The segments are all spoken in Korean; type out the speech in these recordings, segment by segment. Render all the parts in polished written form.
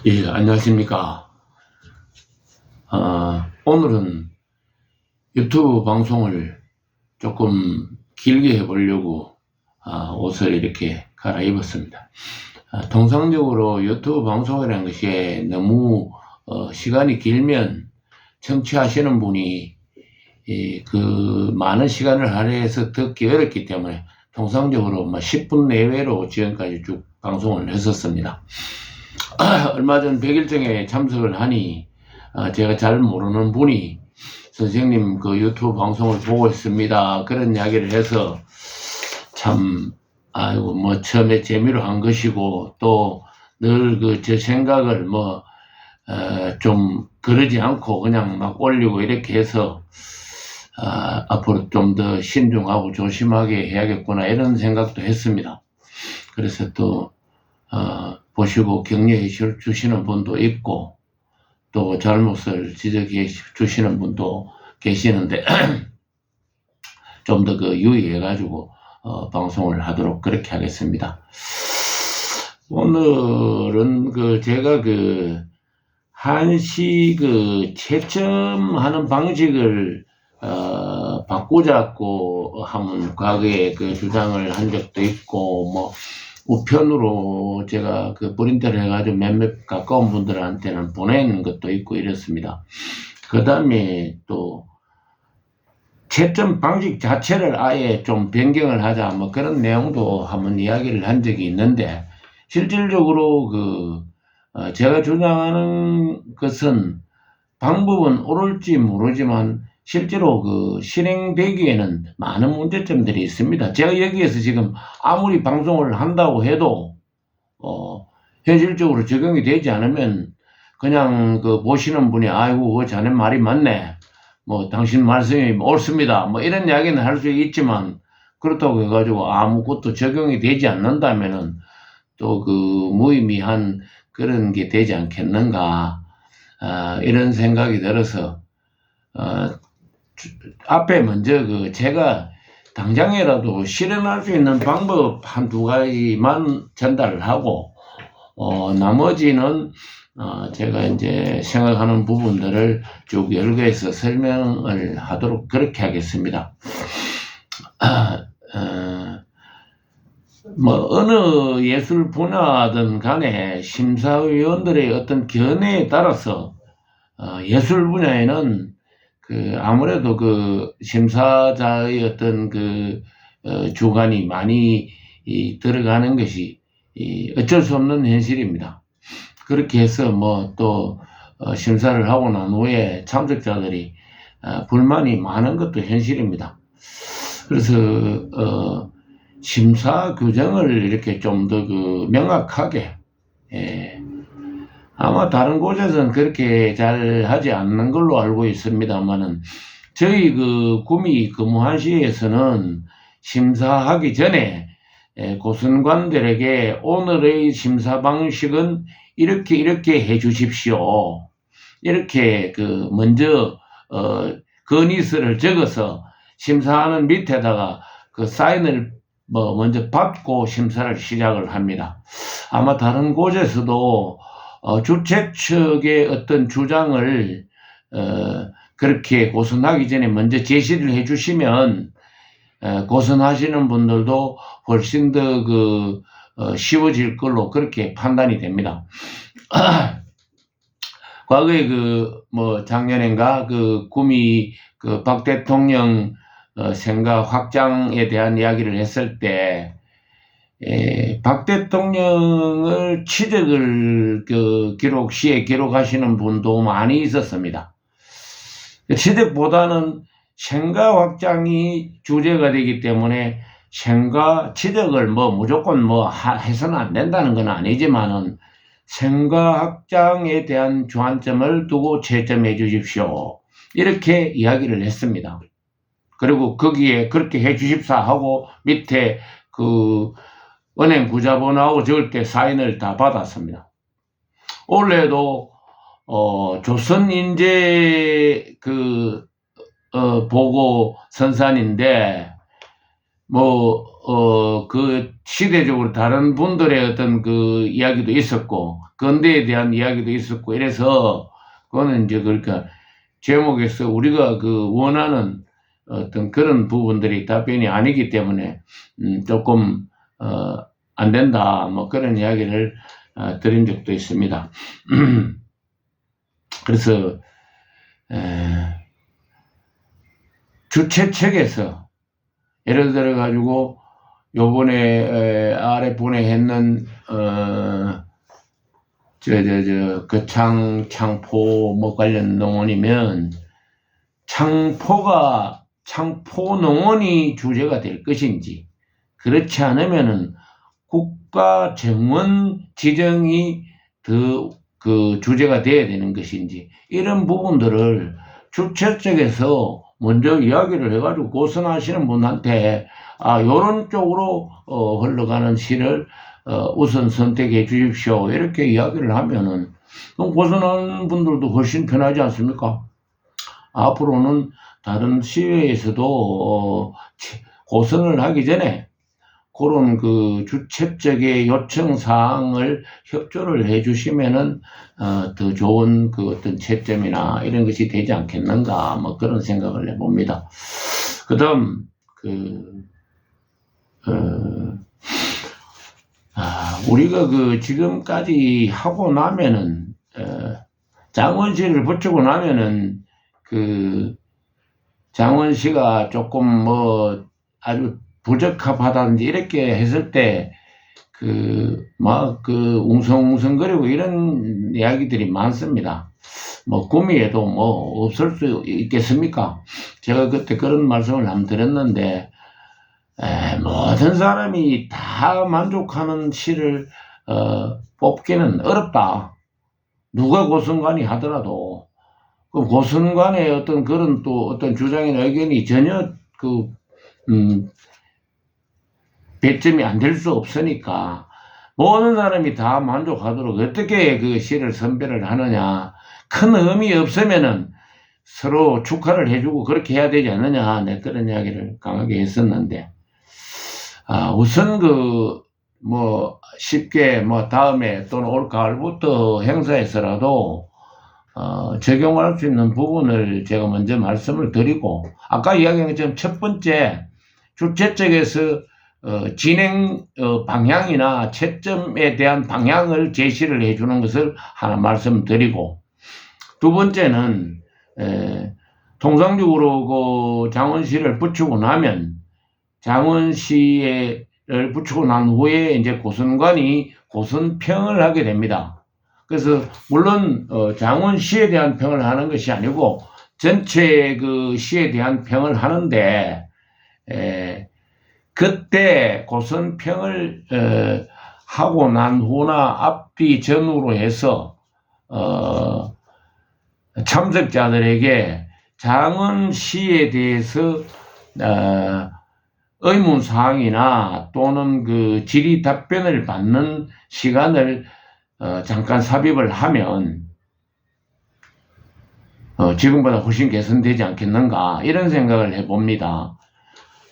예, 안녕하십니까. 오늘은 유튜브 방송을 조금 길게 해보려고 옷을 이렇게 갈아입었습니다. 통상적으로 유튜브 방송이라는 것이 너무 시간이 길면 청취하시는 분이 그 많은 시간을 할애해서 듣기 어렵기 때문에 통상적으로 10분 내외로 지금까지 쭉 방송을 했었습니다. 얼마 전 100일정에 참석을 하니 제가 잘 모르는 분이 선생님 그 유튜브 방송을 보고 있습니다 그런 이야기를 해서 참 아이고 뭐 처음에 재미로 한 것이고 또 늘 그 제 생각을 좀 그러지 않고 그냥 막 올리고 이렇게 해서 앞으로 좀 더 신중하고 조심하게 해야겠구나 이런 생각도 했습니다. 그래서 또 보시고 격려해 주시는 분도 있고 또 잘못을 지적해 주시는 분도 계시는데 좀 더 그 유의해 가지고 방송을 하도록 그렇게 하겠습니다. 오늘은 그 제가 그 한시 그 채점하는 방식을 바꾸자고 하면 과거에 그 주장을 한 적도 있고 뭐 우편으로 제가 그 프린터를 해가지고 몇몇 가까운 분들한테는 보낸 것도 있고 이렇습니다. 그 다음에 또 채점 방식 자체를 아예 좀 변경을 하자 뭐 그런 내용도 한번 이야기를 한 적이 있는데 실질적으로 제가 주장하는 것은 방법은 옳을지 모르지만 실제로 그 실행되기에는 많은 문제점들이 있습니다. 제가 여기에서 지금 아무리 방송을 한다고 해도 현실적으로 적용이 되지 않으면 그냥 그 보시는 분이 아이고 자네 말이 맞네 뭐 당신 말씀이 옳습니다 뭐 이런 이야기는 할 수 있지만 그렇다고 해가지고 아무것도 적용이 되지 않는다면은 또 그 무의미한 그런 게 되지 않겠는가 이런 생각이 들어서 앞에 먼저 그 제가 당장이라도 실현할 수 있는 방법 한두 가지만 전달을 하고 나머지는 제가 이제 생각하는 부분들을 쭉 열거해서 설명을 하도록 그렇게 하겠습니다. 뭐 어느 예술 분야든 간에 심사위원들의 어떤 견해에 따라서 예술 분야에는 그 아무래도 그 심사자의 어떤 그 주관이 많이 들어가는 것이 어쩔 수 없는 현실입니다. 그렇게 해서 뭐 또 심사를 하고 난 후에 참석자들이 불만이 많은 것도 현실입니다. 그래서 심사 규정을 이렇게 좀 더 그 명확하게 아마 다른 곳에서는 그렇게 잘 하지 않는 걸로 알고 있습니다만은 저희 그 구미 근무한 시에서는 심사하기 전에 고선관들에게 오늘의 심사 방식은 이렇게 해 주십시오. 이렇게 그 먼저 건의서를 적어서 심사하는 밑에다가 그 사인을 먼저 받고 심사를 시작을 합니다. 아마 다른 곳에서도 주최 측의 어떤 주장을 그렇게 고선하기 전에 먼저 제시를 해 주시면 고선하시는 분들도 훨씬 더 쉬워질 걸로 그렇게 판단이 됩니다. 과거에 작년인가 구미 박 대통령 생각 확장에 대한 이야기를 했을 때 박 대통령을 취득을 시에 기록하시는 분도 많이 있었습니다. 취득보다는 생가 확장이 주제가 되기 때문에 생가 취득을 무조건 해서는 안 된다는 건 아니지만은 생가 확장에 대한 주안점을 두고 채점해 주십시오. 이렇게 이야기를 했습니다. 그리고 거기에 그렇게 해 주십사 하고 밑에 은행 구자번호하고 적을 때 사인을 다 받았습니다. 올해도 조선인재 보고 선산인데 그 시대적으로 다른 분들의 어떤 그 이야기도 있었고, 건대에 대한 이야기도 있었고, 이래서, 그거는 이제 그러니까 제목에서 우리가 그 원하는 어떤 그런 부분들이 답변이 아니기 때문에, 조금, 안 된다, 뭐 그런 이야기를 드린 적도 있습니다. 그래서, 주최 측에서, 예를 들어 가지고, 요번에 아래 보내했는 그 창포 뭐 관련 농원이면 창포 농원이 주제가 될 것인지, 그렇지 않으면은 국가 정원 지정이 더 그 주제가 돼야 되는 것인지, 이런 부분들을 주최 측에서 먼저 이야기를 해가지고 고선하시는 분한테 요런 쪽으로 흘러가는 시를 우선 선택해 주십시오, 이렇게 이야기를 하면은 고선하는 분들도 훨씬 편하지 않습니까? 앞으로는 다른 시회에서도 고선을 하기 전에 그런 그 주최 쪽의 요청 사항을 협조를 해 주시면은 더 좋은 그 어떤 채점이나 이런 것이 되지 않겠는가, 뭐 그런 생각을 해봅니다. 그다음 우리가 그 지금까지 하고 나면은 장원시를 붙이고 나면은 그 장원시가 조금 뭐 아주 부적합하다든지 이렇게 했을 때 막 웅성웅성거리고 이런 이야기들이 많습니다. 뭐 구미에도 뭐 없을 수 있겠습니까? 제가 그때 그런 말씀을 한번 드렸는데, 모든 사람이 다 만족하는 시를 뽑기는 어렵다. 누가 고선관이 하더라도 그 고선관의 어떤 그런 또 어떤 주장이나 의견이 전혀 배점이 안 될 수 없으니까 모든 사람이 다 만족하도록 어떻게 그 시를 선별을 하느냐, 큰 의미 없으면은 서로 축하를 해주고 그렇게 해야 되지 않느냐, 네, 그런 이야기를 강하게 했었는데, 우선 뭐 쉽게 뭐 다음에 또는 올 가을부터 행사에서라도 적용할 수 있는 부분을 제가 먼저 말씀을 드리고, 아까 이야기한 것처럼 첫 번째 주최 측에서 진행 방향이나 채점에 대한 방향을 제시를 해주는 것을 하나 말씀드리고, 두 번째는 통상적으로 그 장원시를 붙이고 나면 장원시를 붙이고 난 후에 이제 고선관이 고선평을 하게 됩니다. 그래서 물론 장원시에 대한 평을 하는 것이 아니고 전체 그 시에 대한 평을 하는데, 그때 고선평을 하고 난 후나 앞뒤 전후로 해서 참석자들에게 장원시에 대해서 의문사항이나 또는 그 질의 답변을 받는 시간을 잠깐 삽입을 하면 지금보다 훨씬 개선되지 않겠는가, 이런 생각을 해봅니다.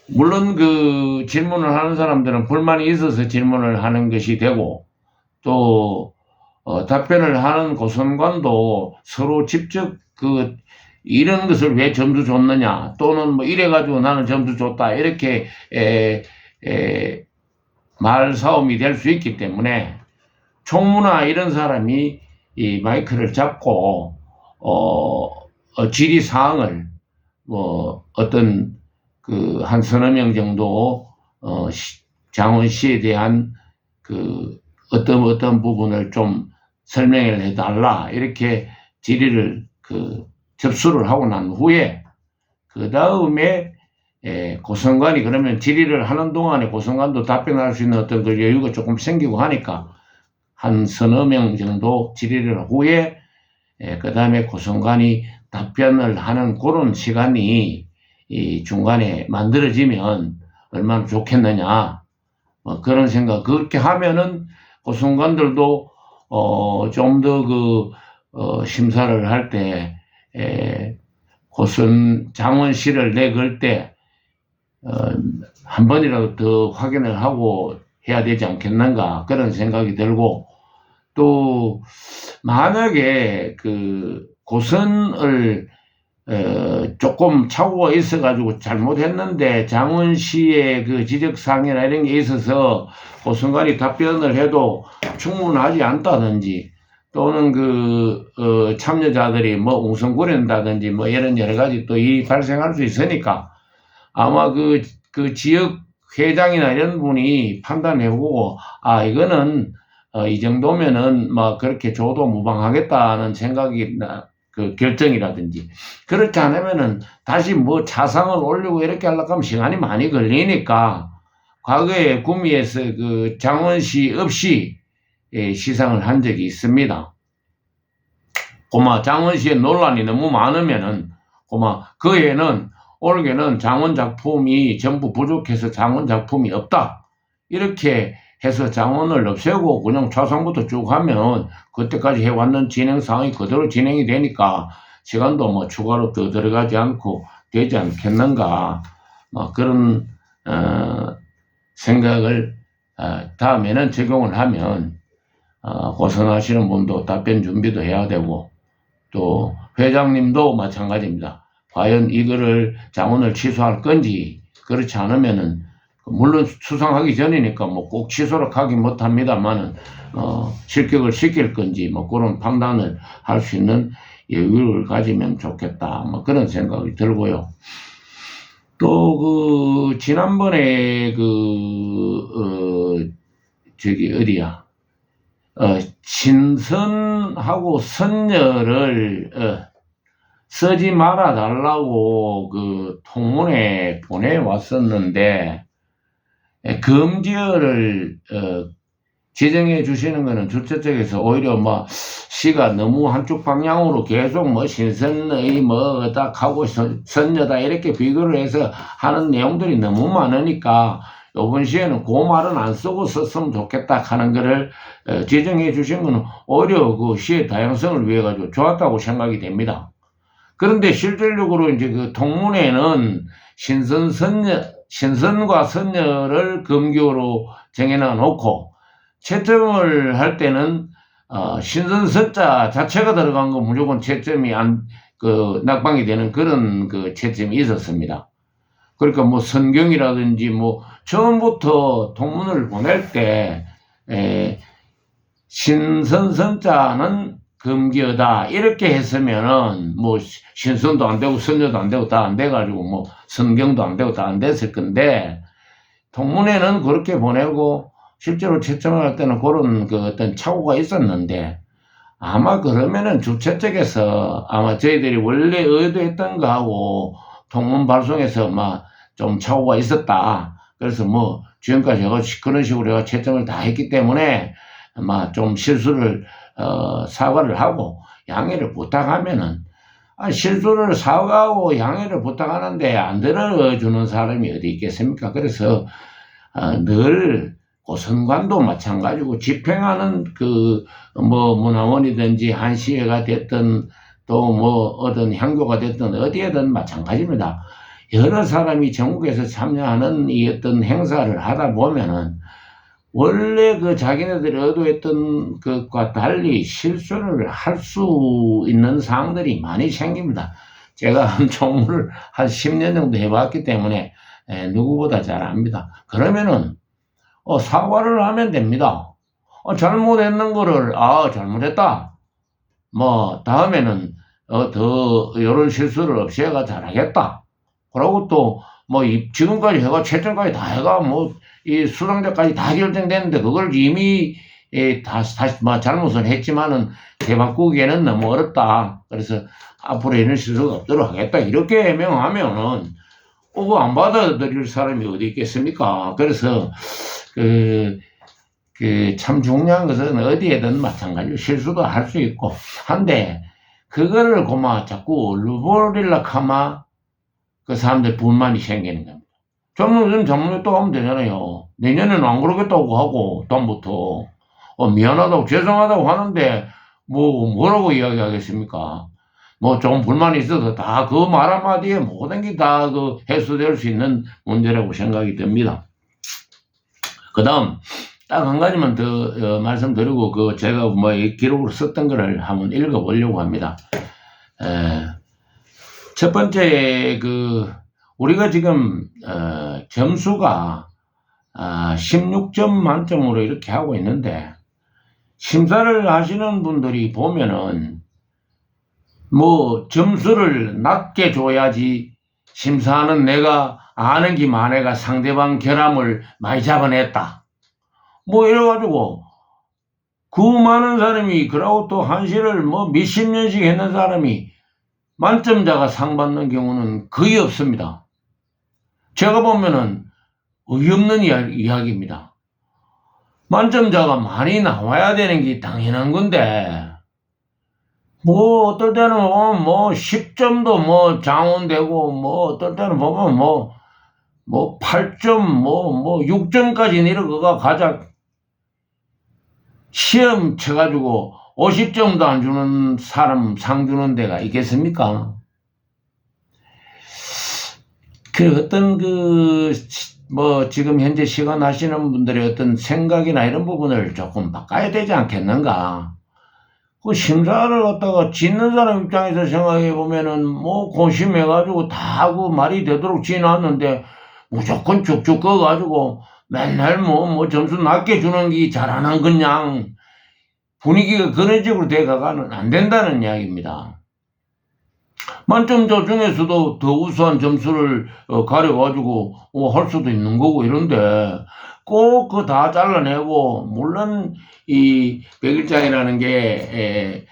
물론 그 질문을 하는 사람들은 불만이 있어서 질문을 하는 것이 되고, 또 답변을 하는 고선관도 서로 직접 이런 것을 왜 점수 줬느냐, 또는 뭐 이래가지고 나는 점수 줬다, 이렇게 말싸움이 될 수 있기 때문에 총무나 이런 사람이 이 마이크를 잡고 질의사항을 뭐 어떤 한 서너 명 정도 장원시에 대한 어떤 부분을 좀 설명을 해달라, 이렇게 질의를 접수를 하고 난 후에 그 다음에 고선관이 그러면 질의를 하는 동안에 고선관도 답변할 수 있는 어떤 그 여유가 조금 생기고 하니까 한 서너 명 정도 질의를 후에 그 다음에 고선관이 답변을 하는 그런 시간이 이 중간에 만들어지면 얼마나 좋겠느냐, 뭐 그런 생각. 그렇게 하면은 고선관들도 좀 더 심사를 할 때 장원시를 내걸 때 한 번이라도 더 확인을 하고 해야 되지 않겠는가 그런 생각이 들고, 또 만약에 그 고선을 조금 착오가 있어가지고 잘못했는데 장원시의 그 지적사항이나 이런 게 있어서 고선관이 답변을 해도 충분하지 않다든지, 또는 참여자들이 뭐 웅성거린다든지 뭐 이런 여러 가지 또 일이 발생할 수 있으니까, 아마 그 지역 회장이나 이런 분이 판단해보고, 이거는 이 정도면은 뭐 그렇게 줘도 무방하겠다는 생각이 그 결정이라든지, 그렇지 않으면은 다시 뭐 차상을 올리고 이렇게 하려고 하면 시간이 많이 걸리니까, 과거에 구미에서 그 장원시 없이 시상을 한 적이 있습니다. 장원시의 논란이 너무 많으면은 그 해는 올해는 장원 작품이 전부 부족해서 장원 작품이 없다 이렇게 해서 장원을 없애고 그냥 차상부터 쭉 하면 그때까지 해왔는 진행 상황이 그대로 진행이 되니까 시간도 뭐 추가로 더 들어가지 않고 되지 않겠는가, 그런 생각을 다음에는 적용을 하면 고선하시는 분도 답변 준비도 해야 되고, 또 회장님도 마찬가지입니다. 과연 이거를 장원을 취소할 건지, 그렇지 않으면은 물론 수상하기 전이니까 뭐 꼭 취소를 하기 못합니다만은 실격을 시킬 건지 뭐 그런 판단을 할 수 있는 여유를 가지면 좋겠다, 뭐 그런 생각이 들고요. 또 지난번에 어디야, 신선하고 선녀를 쓰지 말아 달라고 통문에 보내왔었는데, 금지어를 지정해 주시는 것은 주최 측에서 오히려 시가 너무 한쪽 방향으로 계속 신선의 딱 하고 선녀다 이렇게 비교를 해서 하는 내용들이 너무 많으니까 이번 시에는 그 말은 안 쓰고 썼으면 좋겠다 하는 거를 지정해 주신 것은 오히려 그 시의 다양성을 위해 가지고 좋았다고 생각이 됩니다. 그런데 실질적으로 이제 통문에는 신선과 선녀를 금기어로 정해놔 놓고, 채점을 할 때는 신선선자 자체가 들어간 거 무조건 채점이 낙방이 되는 그런 채점이 있었습니다. 그러니까 선경이라든지 처음부터 통문을 보낼 때 신선선자는 금기어다 이렇게 했으면은 신선도 안 되고 선녀도 안 되고 다 안 돼가지고 선경도 안 되고 다 안 됐을 건데, 통문에는 그렇게 보내고 실제로 채점을 할 때는 그런 어떤 착오가 있었는데, 아마 그러면은 주최 측에서 아마 저희들이 원래 의도했던 거하고 통문 발송에서 좀 착오가 있었다. 그래서 지금까지 그런 식으로 채점을 다 했기 때문에 좀 실수를 사과를 하고 양해를 부탁하면은, 실수를 사과하고 양해를 부탁하는데 안 들어주는 사람이 어디 있겠습니까? 그래서 늘 고선관도 마찬가지고 집행하는 문화원이든지 한시회가 됐든 또 어떤 향교가 됐든 어디에든 마찬가지입니다. 여러 사람이 전국에서 참여하는 이 어떤 행사를 하다 보면은 원래 자기네들이 의도했던 것과 달리 실수를 할 수 있는 사항들이 많이 생깁니다. 제가 총무를 한 10년 정도 해봤기 때문에 누구보다 잘 압니다. 그러면은 사과를 하면 됩니다. 잘못했는 거를 잘못했다, 다음에는 더 이런 실수를 없애가 잘하겠다, 그러고 또 지금까지 해가 채점까지 다 해가 이 수상자까지 다 결정됐는데 그걸 이미 다시 잘못은 했지만은 되바꾸기에는 너무 어렵다. 그래서 앞으로 이런 실수가 없도록 하겠다. 이렇게 해명하면은 그거 안 받아들일 사람이 어디 있겠습니까? 그래서 참 중요한 것은 어디에든 마찬가지로 실수도 할 수 있고 한데, 그거를 자꾸 얼루버리려고 하면 그 사람들 불만이 생기는 겁니다. 전문했다고 하면 되잖아요. 내년에는 안 그러겠다고 하고, 다음부터 미안하다고 죄송하다고 하는데 뭐라고 이야기하겠습니까? 뭐 조금 불만이 있어도 다 그 말 한마디에 모든 게 다 그 해소될 수 있는 문제라고 생각이 듭니다. 그 다음, 딱 한 가지만 더 말씀드리고, 제가 뭐 기록으로 썼던 거를 한번 읽어보려고 합니다. 첫 번째, 우리가 지금, 점수가, 16점 만점으로 이렇게 하고 있는데, 심사를 하시는 분들이 보면은, 뭐, 점수를 낮게 줘야지, 심사하는 내가 아는 기 만해가 상대방 결함을 많이 잡아냈다. 뭐, 이래가지고, 그 많은 사람이, 그러고 또 한시를 뭐 몇십 년씩 했는 사람이 만점자가 상 받는 경우는 거의 없습니다. 제가 보면은 어이없는 이야기입니다. 만점자가 많이 나와야 되는 게 당연한 건데, 뭐, 어떨 때는 뭐 10점도 뭐 장원되고, 뭐, 어떨 때는 보면 뭐 8점, 6점까지 내려가 가자. 시험 쳐가지고 50점도 안 주는 사람 상 주는 데가 있겠습니까? 어떤 지금 현재 시간 하시는 분들의 어떤 생각이나 이런 부분을 조금 바꿔야 되지 않겠는가? 그 심사를 갖다가 짓는 사람 입장에서 생각해 보면은 뭐 고심해가지고 다 하고 말이 되도록 지났는데 무조건 쭉쭉 꺼가지고 맨날 뭐 점수 낮게 주는 게 잘하는 그냥 분위기가 그런 식으로 돼가가는 안 된다는 이야기입니다. 만점자 중에서도 더 우수한 점수를 가려가지고 할 수도 있는 거고 이런데 꼭 그거 다 잘라내고 물론 이 백일장이라는 게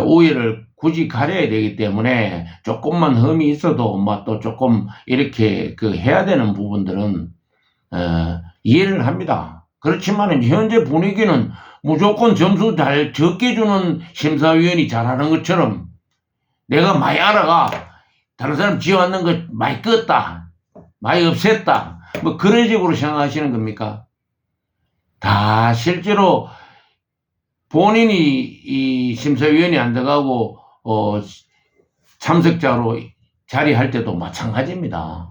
오해를 굳이 가려야 되기 때문에 조금만 흠이 있어도 또 조금 이렇게 해야 되는 부분들은 이해를 합니다. 그렇지만 현재 분위기는 무조건 점수 잘 적게 주는 심사위원이 잘하는 것처럼 내가 많이 알아가 다른 사람 지어왔는 거 많이 껐다 많이 없앴다 뭐 그런 식으로 생각하시는 겁니까? 다 실제로 본인이 이 심사위원이 안 들어가고 참석자로 자리할 때도 마찬가지입니다.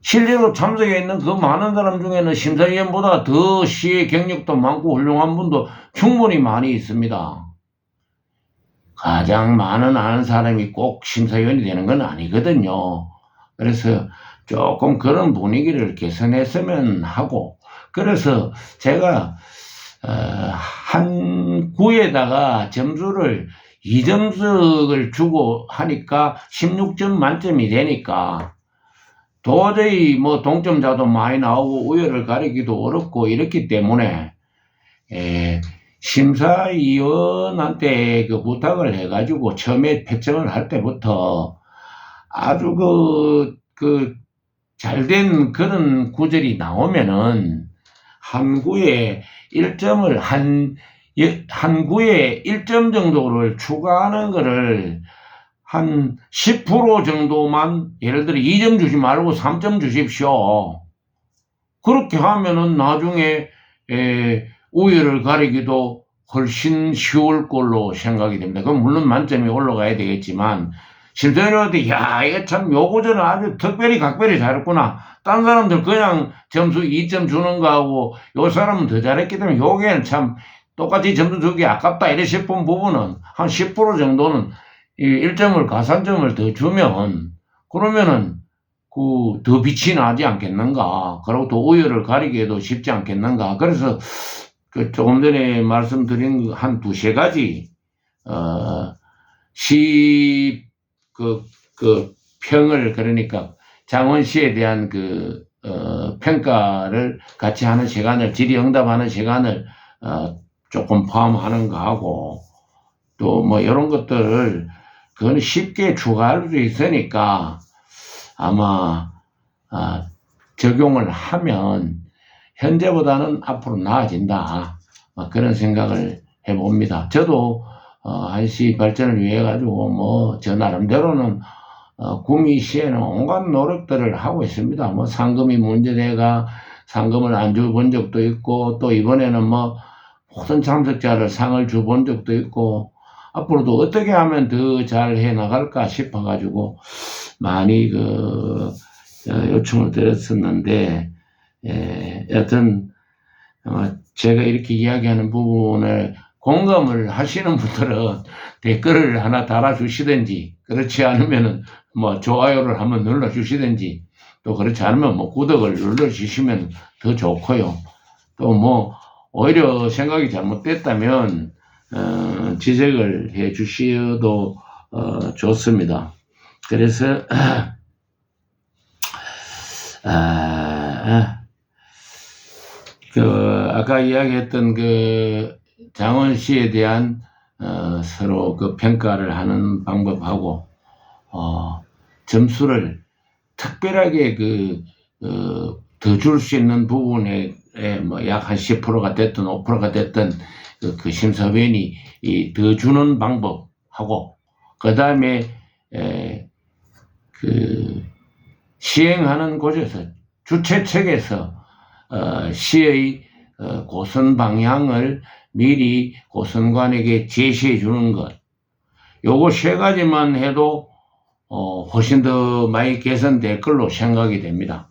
실제로 참석해 있는 그 많은 사람 중에는 심사위원보다 더 시의 경력도 많고 훌륭한 분도 충분히 많이 있습니다. 가장 많은 아는 사람이 꼭 심사위원이 되는 건 아니거든요. 그래서 조금 그런 분위기를 개선했으면 하고, 그래서 제가 한 구에다가 점수를 2점씩을 주고 하니까 16점 만점이 되니까 도저히 뭐 동점자도 많이 나오고 우열을 가리기도 어렵고 이렇기 때문에 심사위원한테 부탁을 해가지고 처음에 배정을 할 때부터 아주 잘된 그런 구절이 나오면은 한 구에 1점을 한 구에 1점 정도를 추가하는 거를 한 10% 정도만 예를 들어 2점 주지 말고 3점 주십시오. 그렇게 하면은 나중에 우열을 가리기도 훨씬 쉬울 걸로 생각이 됩니다. 그럼 물론 만점이 올라가야 되겠지만 심사위원한테 야 이거 참 요거저는 아주 특별히 각별히 잘했구나. 딴 사람들 그냥 점수 2점 주는 거하고 요 사람은 더 잘했기 때문에 요게는 참 똑같이 점수 주기 아깝다 이래 싶은 부분은 한 10% 정도는 1점을 가산점을 더 주면 그러면은 더 빛이 나지 않겠는가. 그리고 또 우열을 가리기에도 쉽지 않겠는가. 그래서 조금 전에 말씀드린 한 두세 가지 평을 그러니까 장원시에 대한 평가를 같이 하는 시간을 질의응답하는 시간을 조금 포함하는 거하고 또 뭐 이런 것들을 그거는 쉽게 추가할 수 있으니까 아마 적용을 하면 현재보다는 앞으로 나아진다. 그런 생각을 해봅니다. 저도 한시 발전을 위해 가지고 저 나름대로는 구미시에는 온갖 노력들을 하고 있습니다. 상금이 문제돼가 상금을 안 줘본 적도 있고 또 이번에는 모든 참석자를 상을 줘본 적도 있고 앞으로도 어떻게 하면 더 잘 해 나갈까 싶어가지고 많이 요청을 드렸었는데, 여튼 제가 이렇게 이야기하는 부분에 공감을 하시는 분들은 댓글을 하나 달아주시든지, 그렇지 않으면은 뭐 좋아요를 한번 눌러주시든지, 또 그렇지 않으면 뭐 구독을 눌러주시면 더 좋고요. 또 뭐 오히려 생각이 잘못됐다면 지적을 해 주셔도 좋습니다. 그래서 아까 이야기했던 장원 씨에 대한 서로 평가를 하는 방법하고 점수를 특별하게 더 줄 수 있는 부분에 뭐 약 한 10%가 됐든 5%가 됐든 그 심사위원이 더 주는 방법하고, 그 다음에 시행하는 곳에서 주최 측에서 시의 고선 방향을 미리 고선관에게 제시해 주는 것, 요거 세 가지만 해도 훨씬 더 많이 개선될 걸로 생각이 됩니다.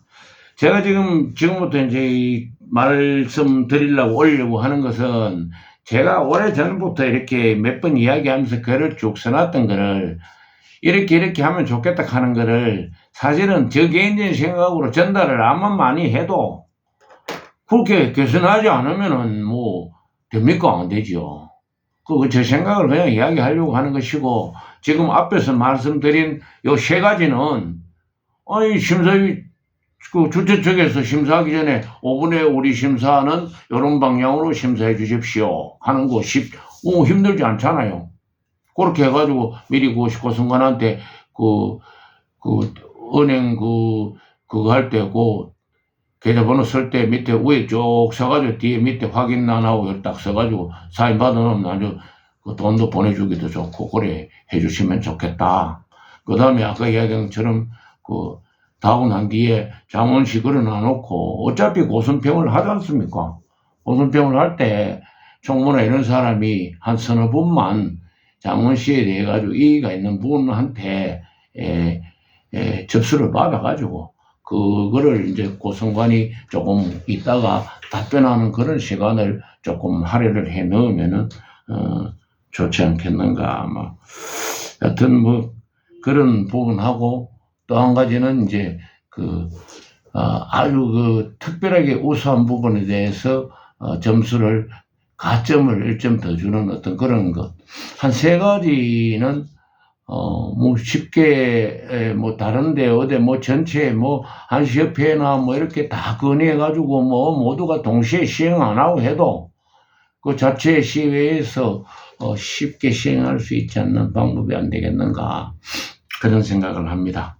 제가 지금부터 이제 말씀드리려고 올리려고 하는 것은, 제가 오래전부터 이렇게 몇 번 이야기하면서 글을 쭉 써놨던 거를 이렇게 하면 좋겠다 하는 거를 사실은 저 개인적인 생각으로 전달을 아무리 많이 해도 그렇게 개선하지 않으면은 뭐 됩니까? 안 되죠. 제 생각을 그냥 이야기하려고 하는 것이고, 지금 앞에서 말씀드린 요 세 가지는 심사위 주최 측에서 심사하기 전에 5분의 우리 심사는 이런 방향으로 심사해 주십시오 하는 거 힘들지 않잖아요. 그렇게 해가지고 미리 고선관한테 은행 그거 할 때 계좌번호 쓸 때 밑에 위에 쭉 써가지고 뒤에 밑에 확인 안 하고 딱 써가지고 사인 받아놓으면 아주 돈도 보내주기도 좋고 그래 해주시면 좋겠다. 그 다음에 아까 이야기한 것처럼 다고 난 뒤에 장원씨 걸어놔놓고 어차피 고선평을 하지 않습니까? 고선평을 할 때 총무나 이런 사람이 한 서너 분만 장원씨에 대해 가지고 이의가 있는 분한테 접수를 받아가지고 그거를 이제 고선관이 조금 있다가 답변하는 그런 시간을 조금 할애를 해 넣으면은 좋지 않겠는가. 여튼 뭐 그런 부분하고, 또 한 가지는 이제 아주 특별하게 우수한 부분에 대해서 점수를 가점을 1점 더 주는 어떤 그런 것, 한 세 가지는 뭐 쉽게 뭐 다른데 어디 뭐 전체 뭐 한시협회나 뭐 이렇게 다 건의해가지고 뭐 모두가 동시에 시행 안 하고 해도 그 자체 시외에서 쉽게 시행할 수 있지 않는 방법이 안 되겠는가, 그런 생각을 합니다.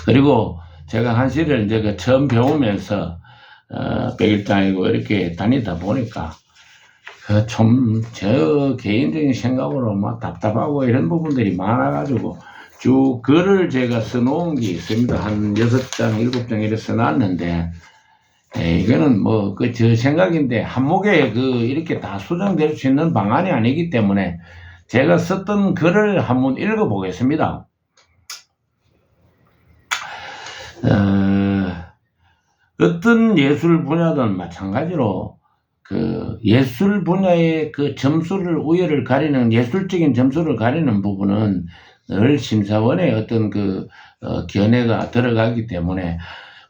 그리고 제가 한시를 이제 처음 배우면서 백일장이고 이렇게 다니다 보니까 저 개인적인 생각으로 막 답답하고 이런 부분들이 많아가지고 쭉 글을 제가 써놓은 게 있습니다. 한 6장, 7장 이렇게 써놨는데, 이거는 뭐 저 생각인데 한목에 이렇게 다 수정될 수 있는 방안이 아니기 때문에 제가 썼던 글을 한번 읽어보겠습니다. 어떤 예술 분야든 마찬가지로 예술 분야의 점수를 우열을 가리는, 예술적인 점수를 가리는 부분은 늘 심사원의 어떤 견해가 들어가기 때문에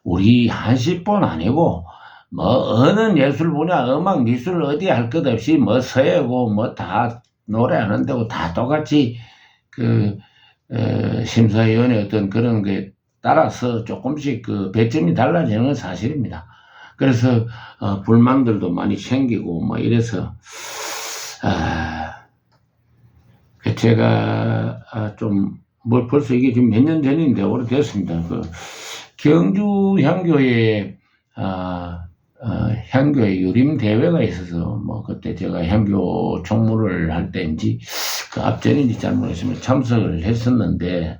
우리 한시뿐 아니고 뭐 어느 예술 분야, 음악, 미술 어디 할 것 없이 뭐 서예고 뭐 다 노래하는 데고 다 똑같이 심사위원의 어떤 그런 게 따라서 조금씩 배점이 달라지는 건 사실입니다. 그래서 불만들도 많이 생기고 뭐 이래서 제가 뭐 벌써 이게 지금 몇 년 전인데 오래됐습니다. 경주 향교에 향교에 유림 대회가 있어서 뭐 그때 제가 향교 총무를 할 때인지 앞전인지 잘 모르겠지만 참석을 했었는데,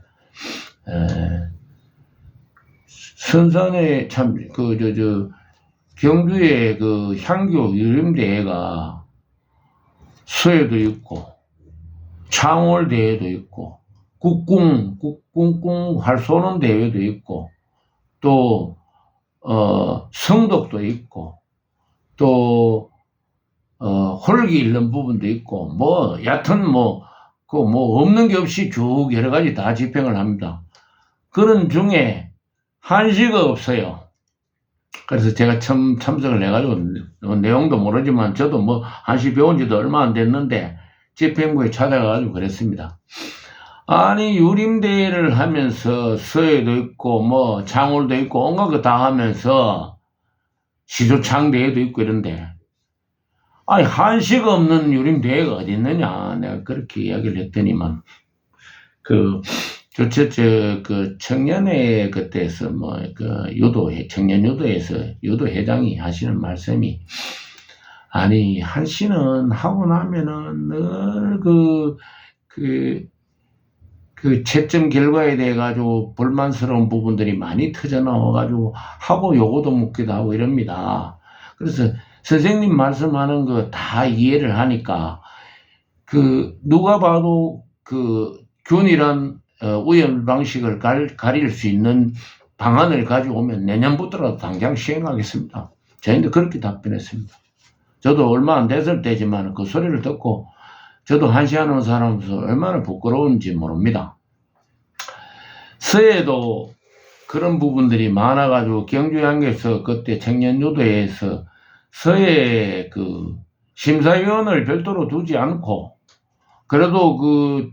선산에 참 경주의 향교 유림대회가 서해도 있고, 창월대회도 있고, 국궁 활 쏘는 대회도 있고, 또, 성덕도 있고, 또, 홀기 있는 부분도 있고, 뭐, 여하튼 뭐, 없는 게 없이 쭉 여러 가지 다 집행을 합니다. 그런 중에 한시가 없어요. 그래서 제가 참석을 해가지고, 내용도 모르지만 저도 뭐, 한시 배운 지도 얼마 안 됐는데, 집행부에 찾아가가지고 그랬습니다. 아니, 유림대회를 하면서 서해도 있고, 뭐, 창월도 있고, 온갖 거 다 하면서, 시조창대회도 있고 이런데, 아니, 한시가 없는 유림대회가 어디 있느냐. 내가 그렇게 이야기를 했더니만, 청년회 그때에서 청년유도에서 유도회장이 하시는 말씀이, 아니, 한시는 하고 나면은 늘 채점 결과에 대해 가지고 불만스러운 부분들이 많이 터져 나와가지고 하고 요거도 묻기도 하고 이럽니다. 그래서 선생님 말씀하는 거 다 이해를 하니까 누가 봐도 균일한 우연 방식을 가릴 수 있는 방안을 가지고 오면 내년부터라도 당장 시행하겠습니다. 저희도 그렇게 답변했습니다. 저도 얼마 안 됐을 때지만 그 소리를 듣고 저도 한시하는 사람으로서 얼마나 부끄러운지 모릅니다. 서해도 그런 부분들이 많아가지고 경주양에서 그때 청년유도회에서 서해 심사위원을 별도로 두지 않고 그래도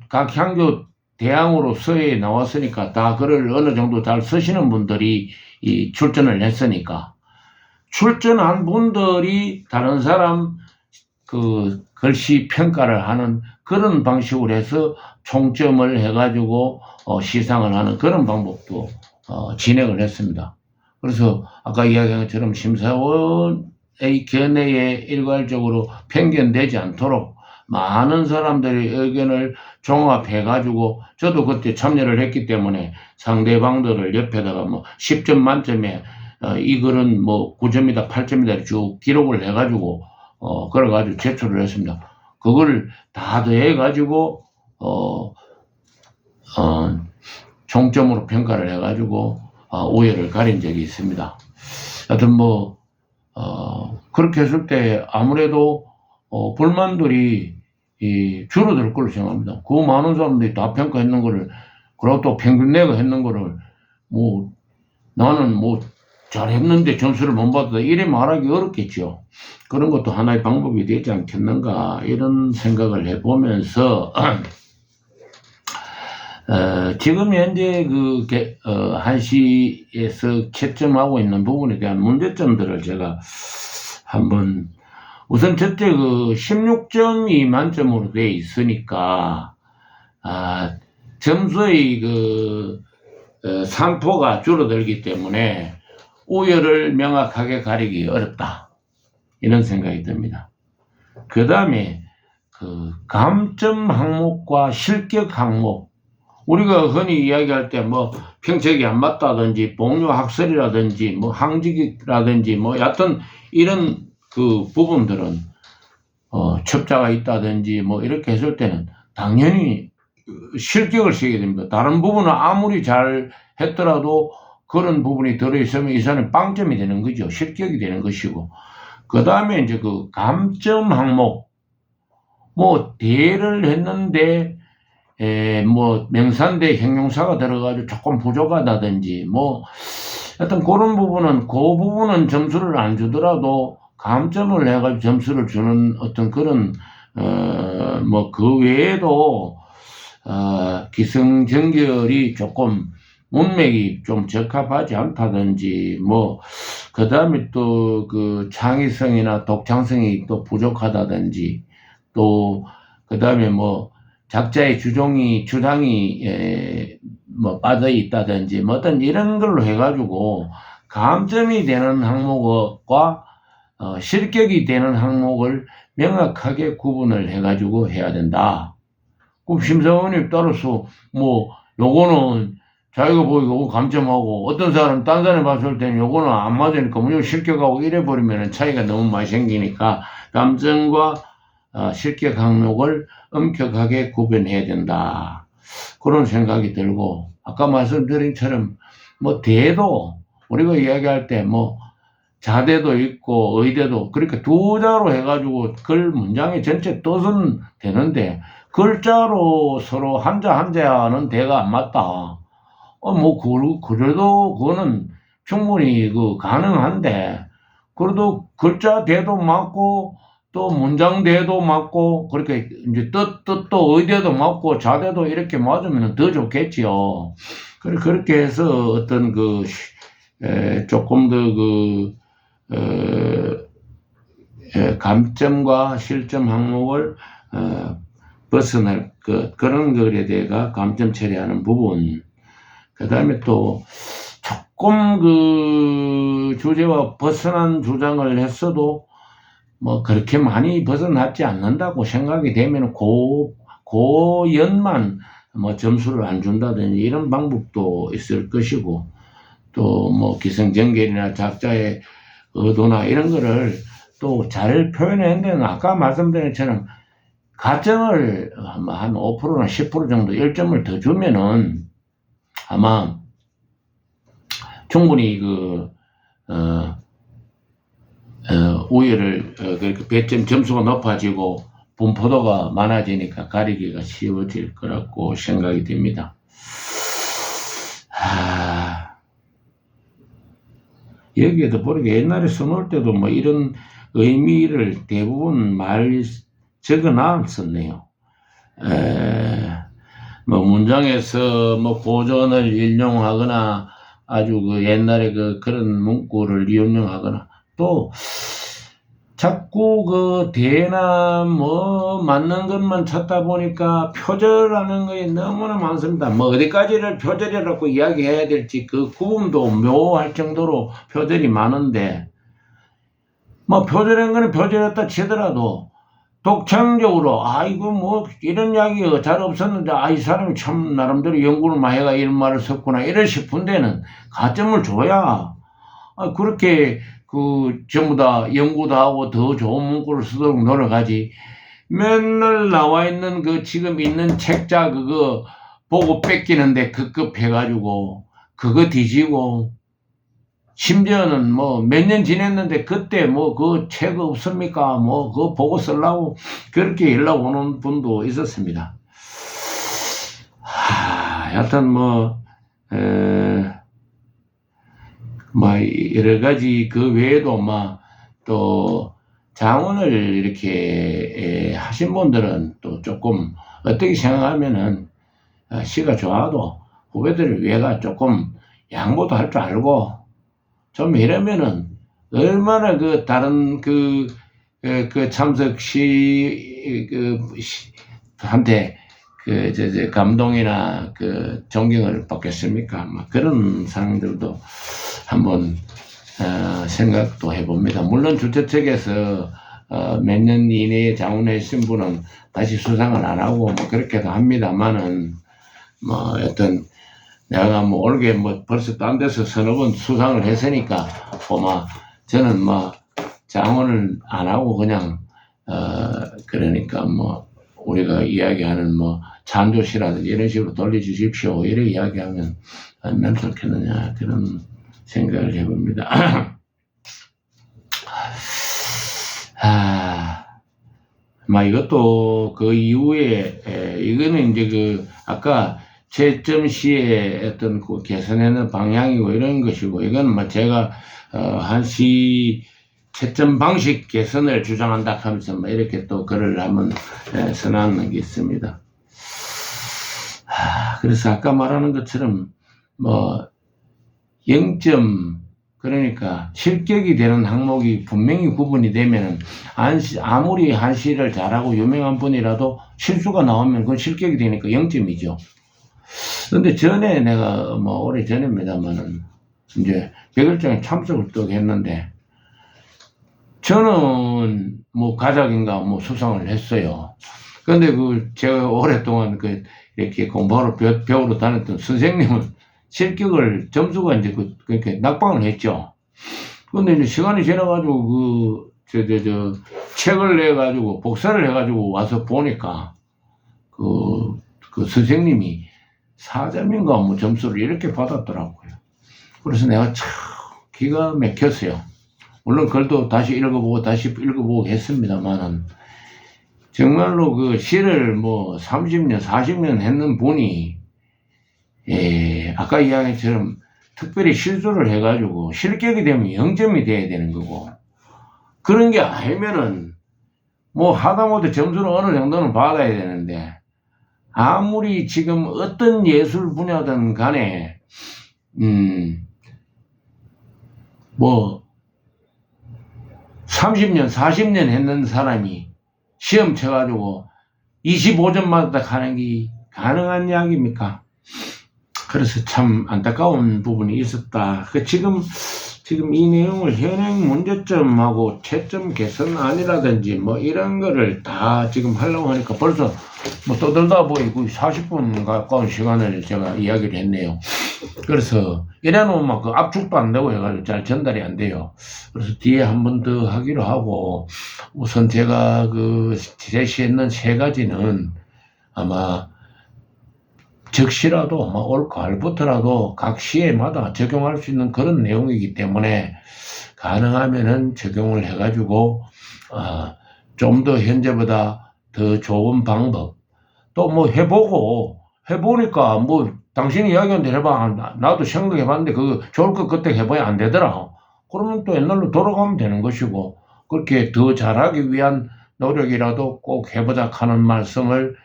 각 향교 대항으로 서해에 나왔으니까 다 글을 어느 정도 잘 쓰시는 분들이 출전을 했으니까 출전한 분들이 다른 사람 글씨 평가를 하는 그런 방식으로 해서 총점을 해가지고 시상을 하는 그런 방법도 진행을 했습니다. 그래서 아까 이야기한 것처럼 심사원의 견해에 일괄적으로 편견되지 않도록 많은 사람들의 의견을 종합해가지고 저도 그때 참여를 했기 때문에 상대방들을 옆에다가 10점 만점에 이 글은 9점이다 8점이다 쭉 기록을 해가지고 그래가지고 제출을 했습니다. 그걸 다 더해가지고 총점으로 평가를 해가지고 우열을 가린 적이 있습니다. 하여튼 그렇게 했을 때 아무래도 불만들이 줄어들 걸로 생각합니다. 그 많은 사람들이 다 평가했는 거를 그리고 또 평균 내가 했는 거를 나는 잘했는데 점수를 못 받았다 이래 말하기 어렵겠죠. 그런 것도 하나의 방법이 되지 않겠는가 이런 생각을 해보면서 지금 현재 한시에서 채점하고 있는 부분에 대한 문제점들을 제가 한번 우선 첫째 16점이 만점으로 되어 있으니까 점수의 산포가 줄어들기 때문에 우열을 명확하게 가리기 어렵다 이런 생각이 듭니다. 그 다음에 감점 항목과 실격 항목 우리가 흔히 이야기할 때 평책이 안 맞다든지 복료 학설이라든지 항직이라든지 여하튼 이런 부분들은 첩자가 있다든지 이렇게 했을 때는 당연히 실격을 시키게 됩니다. 다른 부분은 아무리 잘 했더라도 그런 부분이 들어있으면 이 사람은 빵점이 되는 거죠. 실격이 되는 것이고. 그 다음에 이제 감점 항목. 대를 했는데, 명산대 형용사가 들어가지고 조금 부족하다든지, 하여튼 그런 부분은 점수를 안 주더라도 감점을 해가지고 점수를 주는 어떤 그런, 그 외에도, 기승전결이 조금 문맥이 좀 적합하지 않다든지 그 다음에 또 창의성이나 독창성이 또 부족하다든지 또 그 다음에 작자의 주장이 빠져 있다든지 어떤 이런 걸로 해가지고 감점이 되는 항목과 실격이 되는 항목을 명확하게 구분을 해가지고 해야 된다. 그럼 심사원이 따라서 요거는 자기가 보이고 감점하고 어떤 사람 딴 사람이 봤을 때는 요거는 안 맞으니까 무조건 실격하고 이래버리면 차이가 너무 많이 생기니까 감점과 실격 항목을 엄격하게 구분해야 된다. 그런 생각이 들고, 아까 말씀드린 처럼 뭐 대도 우리가 이야기할 때 뭐 자대도 있고 의대도 그렇게 두 자로 해가지고 글 문장의 전체 뜻은 되는데 글자로 서로 한자 한자는 대가 안 맞다. 그래도 그거는 충분히 가능한데, 그래도 글자 대도 맞고, 또 문장 대도 맞고, 그렇게 이제 뜻도 의대도 맞고, 자대도 이렇게 맞으면 더 좋겠지요. 그렇게 해서 어떤 조금 더 감점과 실점 항목을, 벗어날 그런 것에 대해서 감점 처리하는 부분, 그 다음에 또 조금 주제와 벗어난 주장을 했어도 뭐 그렇게 많이 벗어났지 않는다고 생각이 되면 고연만 뭐 점수를 안 준다든지 이런 방법도 있을 것이고, 또 뭐 기승전결이나 작자의 의도나 이런 거를 또 잘 표현해야 되는, 아까 말씀드린 것처럼 가점을 한 5%나 10% 정도 1점을 더 주면은 아마 충분히 우열을, 그렇게 배점 점수가 높아지고 분포도가 많아지니까 가리기가 쉬워질 거라고 생각이 됩니다. 여기에도 보니까 옛날에 써놓을 때도 뭐 이런 의미를 대부분 적어 놨었네요. 뭐 문장에서 뭐 고전을 인용하거나 아주 옛날에 그런 문구를 인용하거나, 또 자꾸 대나 뭐 맞는 것만 찾다 보니까 표절하는 것이 너무나 많습니다. 뭐 어디까지를 표절이라고 이야기해야 될지 그 구분도 묘할 정도로 표절이 많은데, 뭐 표절한 거는 표절했다 치더라도 독창적으로 이거 뭐 이런 이야기가 잘 없었는데 이 사람이 참 나름대로 연구를 많이 해가 이런 말을 썼구나 이런 싶은 데는 가점을 줘야 그렇게 전부 다 연구도 하고 더 좋은 문구를 쓰도록 노력하지, 맨날 나와 있는 지금 있는 책자 그거 보고 뺏기는데 급급해가지고 그거 뒤지고, 심지어는 뭐 몇 년 지냈는데 그때 뭐 책 없습니까? 뭐 그거 보고 쓰려고 그렇게 연락 오는 분도 있었습니다. 하여튼 뭐 여러 가지 외에도 또 장원을 이렇게 하신 분들은 또 조금 어떻게 생각하면은 시가 좋아도 후배들을 위해가 조금 양보도 할 줄 알고 좀 이러면은 얼마나 다른 참석 한테 감동이나 존경을 받겠습니까? 그런 상황들도 한번 생각도 해봅니다. 물론 주최 측에서 몇 년 이내에 장원하신 분은 다시 수상을 안 하고 그렇게도 합니다만은, 어떤 내가 올게 벌써 딴 데서 서너 번 수상을 했으니까 저는 장원을 안 하고 그냥 그러니까 우리가 이야기하는 찬조시라든지 이런 식으로 돌려주십시오 이렇게 이야기하면 얼마나 좋겠느냐 그런 생각을 해봅니다. 이것도 이후에 이거는 이제 아까 채점 시에 어떤 개선하는 방향이고 이런 것이고, 이건 제가 한시 채점 방식 개선을 주장한다 하면서 이렇게 또 글을 한번 써놨는 게 있습니다. 그래서 아까 말하는 것처럼 0점, 그러니까 실격이 되는 항목이 분명히 구분이 되면은 아무리 한시를 잘하고 유명한 분이라도 실수가 나오면 그건 실격이 되니까 0점이죠. 근데 전에 내가 오래 전입니다만은 이제 백일장에 참석을 또 했는데, 저는 가작인가 수상을 했어요. 근데 제가 오랫동안 이렇게 공부하러 배우러 다녔던 선생님은 실격을 점수가 이제 그렇게 낙방을 했죠. 근데 이제 시간이 지나가지고 책을 내가지고 복사를 해가지고 와서 보니까 그 선생님이 4점인가 뭐 점수를 이렇게 받았더라고요. 그래서 내가 참 기가 막혔어요. 물론 글도 다시 읽어보고 했습니다만은 정말로 그 시를 뭐 30년, 40년 했는 분이 아까 이야기처럼 특별히 실수를 해가지고 실격이 되면 0점이 돼야 되는 거고, 그런 게 아니면은 뭐 하다못해 점수를 어느 정도는 받아야 되는데, 아무리 지금 어떤 예술 분야든 간에 뭐 30년, 40년 했는 사람이 시험 쳐가지고 25점 맞다 하는 게 가능한 이야기입니까? 그래서 참 안타까운 부분이 있었다. 지금 이 내용을 현행 문제점하고 채점 개선안이라든지 뭐 이런 거를 다 지금 하려고 하니까 벌써 뭐 떠들다 보이고 40분 가까운 시간을 제가 이야기를 했네요. 그래서 이래놓으면 그 압축도 안 되고 해가지고 잘 전달이 안 돼요. 그래서 뒤에 한 번 더 하기로 하고, 우선 제가 제시했는 3가지는 아마 적시라도 올 가을부터라도 각 시에마다 적용할 수 있는 그런 내용이기 때문에 가능하면은 적용을 해가지고 좀 더 현재보다 더 좋은 방법, 또 뭐 해보니까 뭐 당신이 이야기한 대로 해봐, 나도 생각해봤는데 그거 좋을 것 그때 해봐야 안 되더라, 그러면 또 옛날로 돌아가면 되는 것이고, 그렇게 더 잘하기 위한 노력이라도 꼭 해보자 하는 말씀을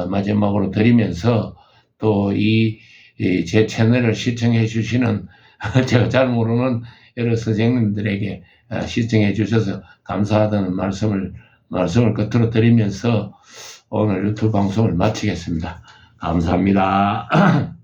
마지막으로 드리면서, 또 제 채널을 시청해 주시는 제가 잘 모르는 여러 선생님들에게 시청해 주셔서 감사하다는 말씀을 끝으로 드리면서 오늘 유튜브 방송을 마치겠습니다. 감사합니다.